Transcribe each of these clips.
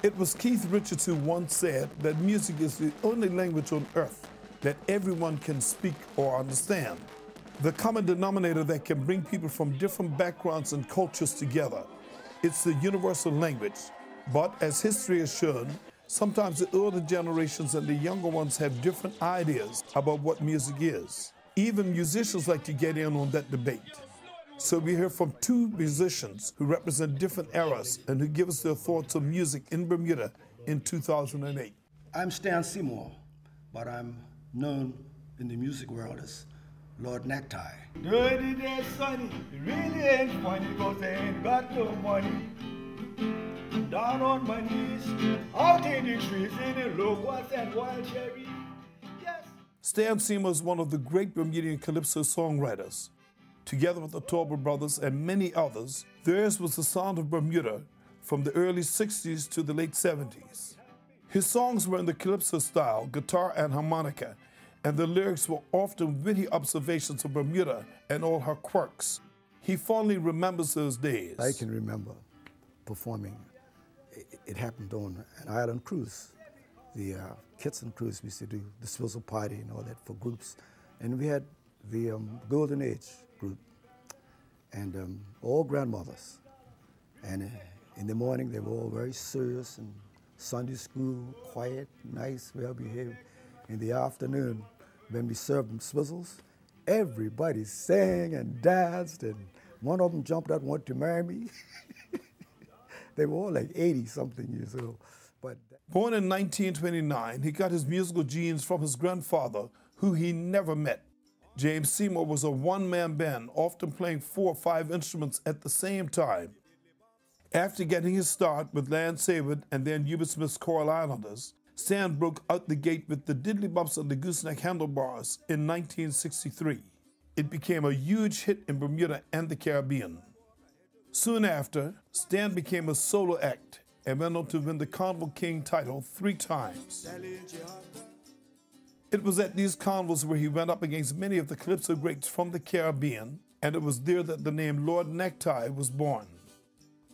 It was Keith Richards who once said that music is the only language on earth that everyone can speak or understand. The common denominator that can bring people from different backgrounds and cultures together. It's the universal language. But as history has shown, sometimes the older generations and the younger ones have different ideas about what music is. Even musicians like to get in on that debate. So we hear from two musicians who represent different eras and who give us their thoughts on music in Bermuda in 2008. I'm Stan Seymour, but I'm known in the music world as Lord Necktie. Dirty day sunny, it really ain't funny because they ain't got no money. Down on my knees, out in the trees, in the locusts and wild cherries. Yes. Stan Seymour is one of the great Bermudian calypso songwriters. Together with the troubadors and many others, theirs was the sound of Bermuda from the early 60s to the late 70s. His songs were in the calypso style, guitar and harmonica, and the lyrics were often witty observations of Bermuda and all her quirks. He fondly remembers those days. I can remember performing. It happened on an island cruise. The Kitson cruise, we used to do the Swizzle Party and all that for groups. And we had the Golden Age group and all grandmothers. And in the morning, they were all very serious and Sunday school, quiet, nice, well-behaved. In the afternoon, when we served them swizzles, everybody sang and danced, and one of them jumped out and wanted to marry me. They were all like 80-something years old. Born in 1929, he got his musical genes from his grandfather, who he never met. James Seymour was a one-man band, often playing 4 or 5 instruments at the same time. After getting his start with Lance Seymour and then Hubert Smith's Coral Islanders, Stan broke out the gate with the Diddley Bumps and the Gooseneck Handlebars in 1963. It became a huge hit in Bermuda and the Caribbean. Soon after, Stan became a solo act and went on to win the Carnival King title 3 times. It was at these carnivals where he went up against many of the calypso greats from the Caribbean, and it was there that the name Lord Necktie was born.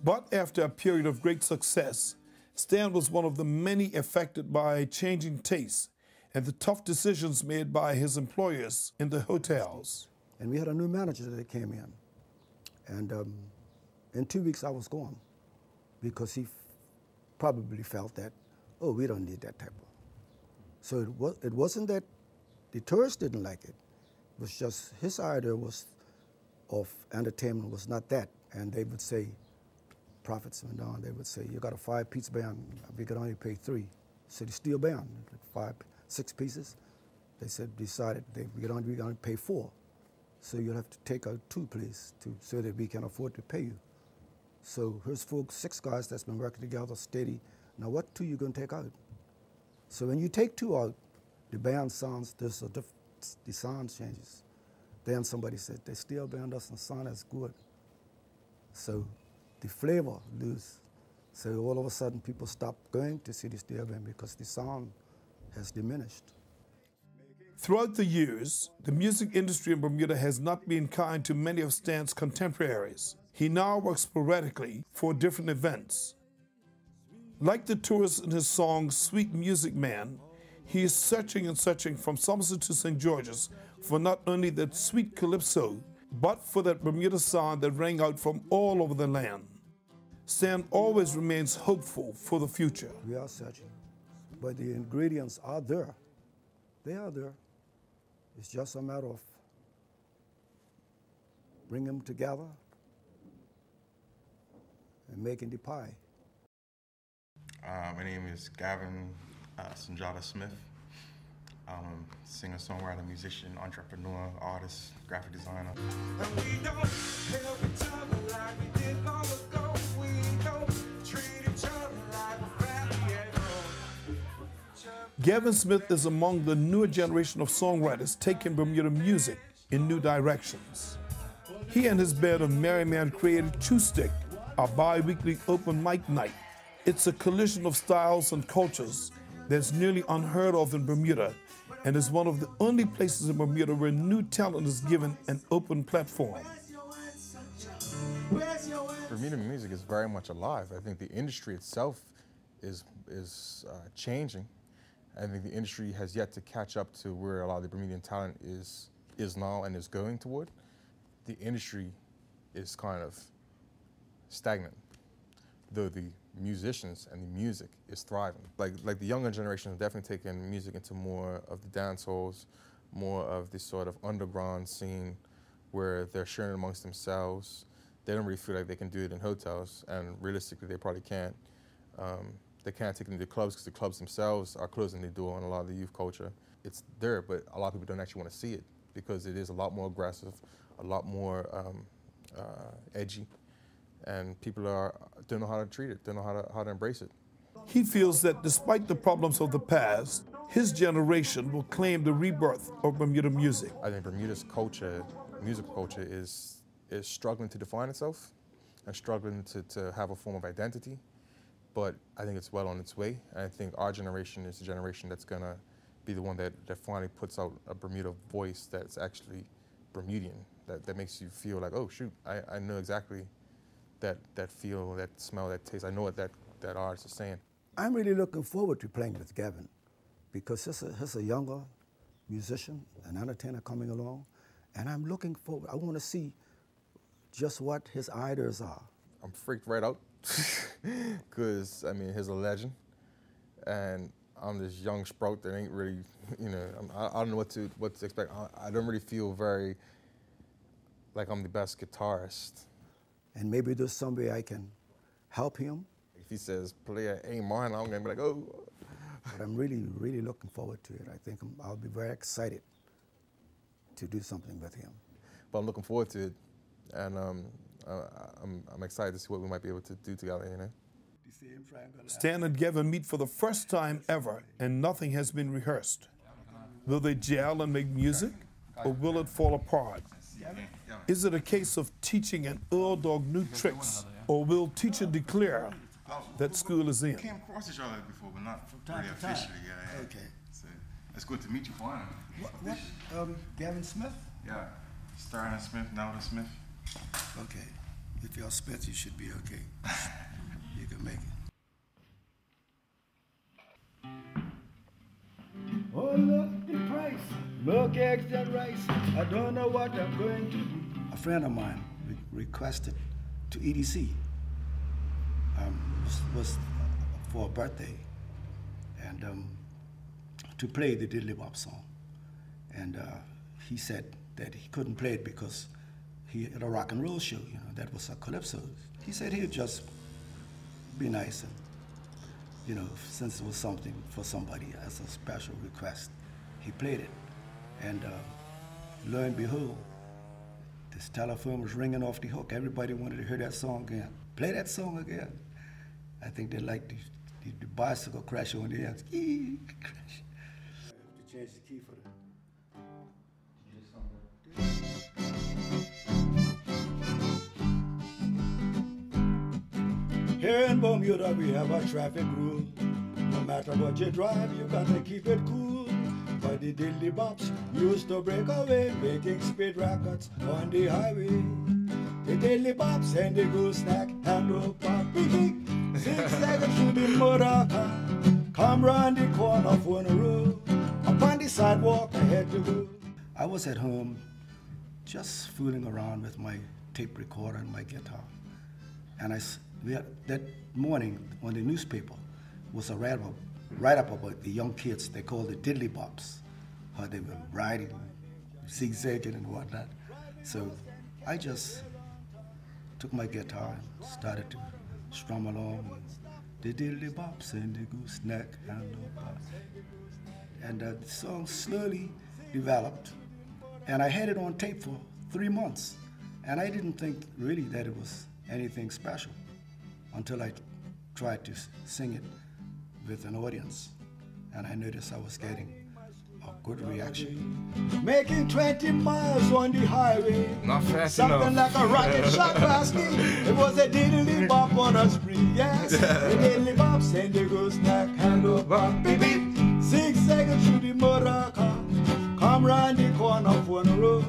But after a period of great success, Stan was one of the many affected by changing tastes and the tough decisions made by his employers in the hotels. And we had a new manager that came in. And in 2 weeks, I was gone because he probably felt that, oh, we don't need that type of. So it wasn't that the tourists didn't like it. It was just his idea of entertainment was not that. And they would say, profits went down, they would say, you got a 5-piece band, we could only pay 3. So the steel band, 6 pieces, they said, decided we could only pay 4. So you'll have to take out 2, please, so that we can afford to pay you. So here's 6 guys that's been working together steady. Now what 2 you gonna take out? So when you take 2 out, the band sounds, the sound changes. Then somebody said, the steel band doesn't sound as good. So the flavor lose. So all of a sudden people stop going to see the steel band because the sound has diminished. Throughout the years, the music industry in Bermuda has not been kind to many of Stan's contemporaries. He now works sporadically for different events. Like the tourists in his song Sweet Music Man, he is searching and searching from Somerset to St. George's for not only that sweet calypso, but for that Bermuda sound that rang out from all over the land. Stan always remains hopeful for the future. We are searching, but the ingredients are there. They are there. It's just a matter of bringing them together and making the pie. My name is Gavin Sundjata Smith. I'm a singer, songwriter, musician, entrepreneur, artist, graphic designer. And we don't help each other like we did long ago. We don't treat each other like we're family at home. Gavin Smith is among the newer generation of songwriters taking Bermuda music in new directions. He and his band of Merry Men created Chew Stick, a bi-weekly open mic night. It's a collision of styles and cultures that's nearly unheard of in Bermuda, and is one of the only places in Bermuda where new talent is given an open platform. Bermuda music is very much alive. I think the industry itself is changing. I think the industry has yet to catch up to where a lot of the Bermudian talent is now and is going toward. The industry is kind of stagnant, though the musicians and the music is thriving. Like the younger generation has definitely taken music into more of the dance halls, more of this sort of underground scene where they're sharing amongst themselves. They don't really feel like they can do it in hotels, and realistically they probably can't. They can't take it into clubs because the clubs themselves are closing the door on a lot of the youth culture. It's there, but a lot of people don't actually want to see it because it is a lot more aggressive, a lot more edgy, and people don't know how to treat it, don't know how to embrace it. He feels that despite the problems of the past, his generation will claim the rebirth of Bermuda music. I think Bermuda's culture, musical culture, is struggling to define itself and struggling to have a form of identity. But I think it's well on its way. And I think our generation is the generation that's going to be the one that finally puts out a Bermuda voice that's actually Bermudian, that makes you feel like, oh, shoot, I know exactly that feel, that smell, that taste. I know what that artist is saying. I'm really looking forward to playing with Gavin because he's a younger musician, an entertainer coming along, and I'm looking forward. I want to see just what his ideas are. I'm freaked right out because, I mean, he's a legend, and I'm this young sprout that ain't really, you know, I don't know what to expect. I don't really feel very like I'm the best guitarist. And maybe there's some way I can help him. If he says, play an A minor, I'm gonna be like, oh. But I'm really, really looking forward to it. I think I'll be very excited to do something with him. But I'm looking forward to it, and I'm excited to see what we might be able to do together, you know. Stan and Gavin meet for the first time ever, and nothing has been rehearsed. Will they gel and make music, or will it fall apart? Is it a case of teaching an old dog new tricks, or will teacher declare that school is in? We came across each other before, but not really officially. Yeah. Okay. So it's good to meet you finally. What? Gavin Smith? Yeah. Starting Smith, now the Smith. Okay. If you're Smith, you should be okay. You can make it. Oh, look the price. Milk, eggs, and rice. I don't know what I'm going to do. A friend of mine requested to EDC. Was for a birthday, and to play the Diddley Bop song. And he said that he couldn't play it because he had a rock and roll show, you know, that was a calypso. He said he'd just be nice and, you know, since it was something for somebody as a special request, he played it. And lo and behold, this telephone was ringing off the hook. Everybody wanted to hear that song again. Play that song again. I think they like the bicycle crash on the end. Crash. To change the key for the. Here in Bermuda we have a traffic rule. No matter what you drive, you gotta keep it cool. But the Diddley Bops used to break away, making speed records on the highway. The Diddley Bops and the gooseneck and the pop. 6 seconds to the motor car. Come round the corner for the road. Upon the sidewalk, I had to go. I was at home just fooling around with my tape recorder and my guitar. And that morning on the newspaper was a write-up about the young kids they called the Diddley Bops, how they were riding, zigzagging and whatnot. So I just took my guitar and started to strum along. The Diddley Bops and the gooseneck and the bops. And the song slowly developed. And I had it on tape for 3 months. And I didn't think really that it was anything special until I tried to sing it with an audience. And I noticed I was getting a good reaction. Making 20 miles on the highway. Not fast Something enough. like a rocket shot past me. It was a Diddley Bop on a spree, yes. The Diddley Bops and the gooseneck and the bop. Beep beep. 6 seconds to the motor car. Come round the corner for the road.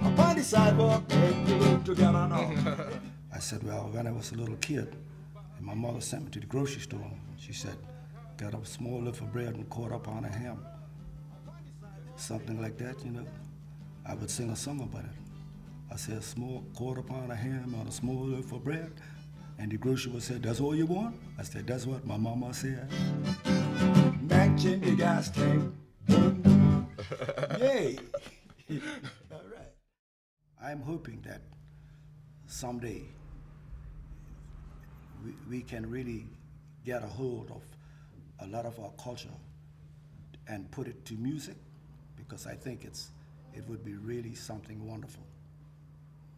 Upon the sidewalk, and we go together now. I said, well, when I was a little kid And my mother sent me to the grocery store. She said, got a small loaf of bread and a quarter pound of ham. Something like that, you know. I would sing a song about it. I said, small quarter pound of ham on a small loaf of bread. And the grocery would say, that's all you want? I said, that's what my mama said. Match in the gas tank. Yay! All right. I'm hoping that someday we can really get a hold of a lot of our culture and put it to music, because I think it would be really something wonderful.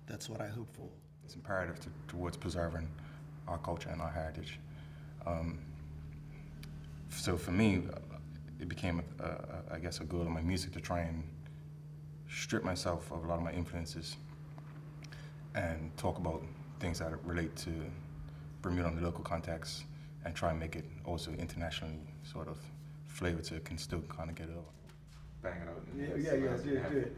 That's what I hope for. It's imperative towards preserving our culture and our heritage. So for me, it became, I guess, a goal of my music to try and strip myself of a lot of my influences and talk about things that relate to Bermuda in the local context and try and make it also internationally sort of flavored so it can still kind of get over. Bang it out. Yeah, do it.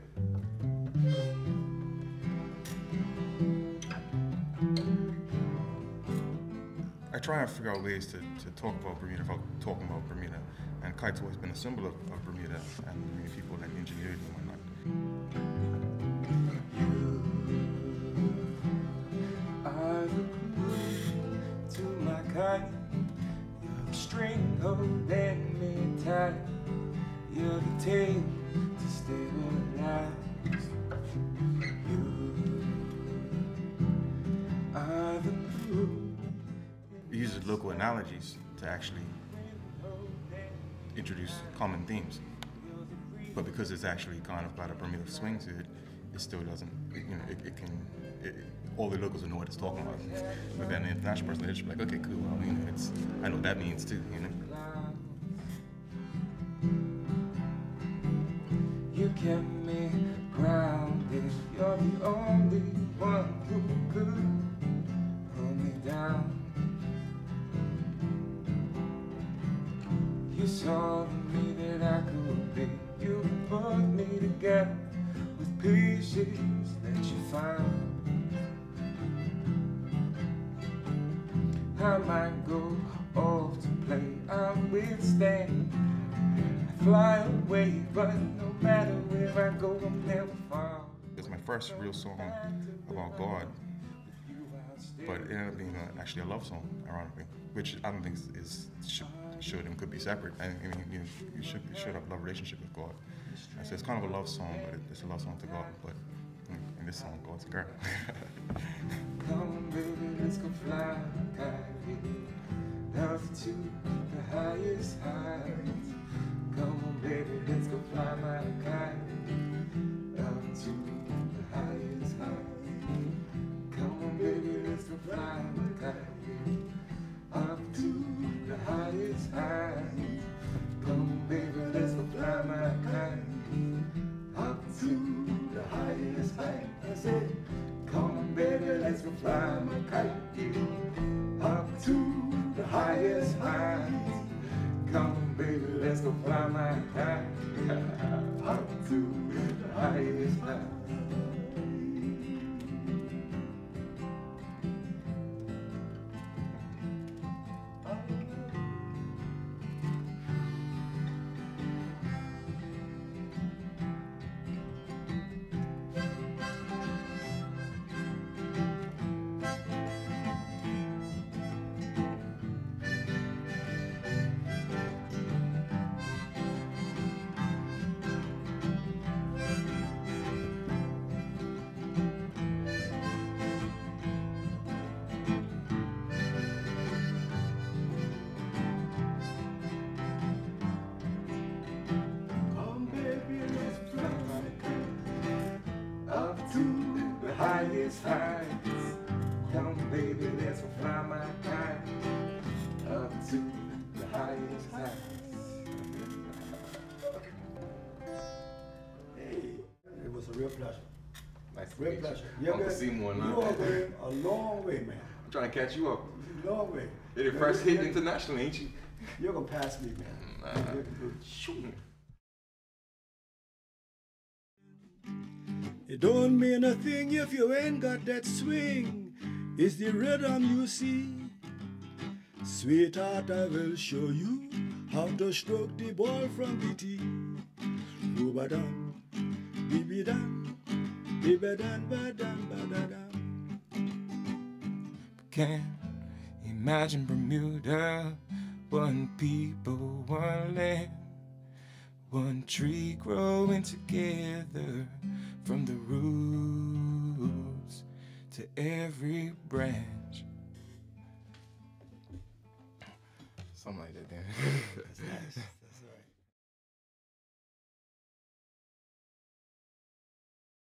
I try and figure out ways to talk about Bermuda without talking about Bermuda. And kite's always been a symbol of Bermuda and Bermuda people and ingenuity and whatnot. You are the glue to my kite. You're the string holding me tight. You're the tail to stabilize. You are the glue. It uses local analogies to actually introduce common themes. But because it's actually kind of got a Bermuda swing to it, it still doesn't, you know, all the locals will know what it's talking about. But then the international person, they're just like, okay, cool, well, you know, I know what that means too, you know. You kept me grounded. You're the only one who could pull me down. You saw the me that I could be. You put me together with pieces that you found. I might go off to play, I'll withstand. I fly away, but no matter where I go, I'm never far. It's my first real song about God, but it ended up being actually a love song, ironically, which I don't think should and could be separate. I mean, you should have a love relationship with God. And so it's kind of a love song, but it's a love song to God. But in this song, God's a girl. Come on, baby, let's go fly kite up to the highest heights. Come on, baby, let's go fly my kite up to the highest heights. Come on, baby, let's go fly my kite up to the highest heights. Come on, baby, let's go fly my kite up to the highest heights. I said, come on, baby, let's go fly my kite up to the highest heights. Come on, baby, let's go fly my kite up to the highest heights. Highest heights. Come baby, let's go fly my kite up to the highest heights. Hey, it was a real pleasure. Nice to Real meet pleasure. you. Uncle Seymour, You are going a long way, man. I'm trying to catch you up. Long way. You're the first hit internationally, ain't you? You're gonna pass me, man. You're gonna do it. It don't mean a thing if you ain't got that swing. It's the rhythm you see. Sweetheart, I will show you how to stroke the ball from the tee. Booba-dum, bibi-dum, biba-dum, ba-dum, ba-da-dum. Can't imagine Bermuda, one people, one land, one tree growing together from the roots to every branch. Something like that, then. That's nice.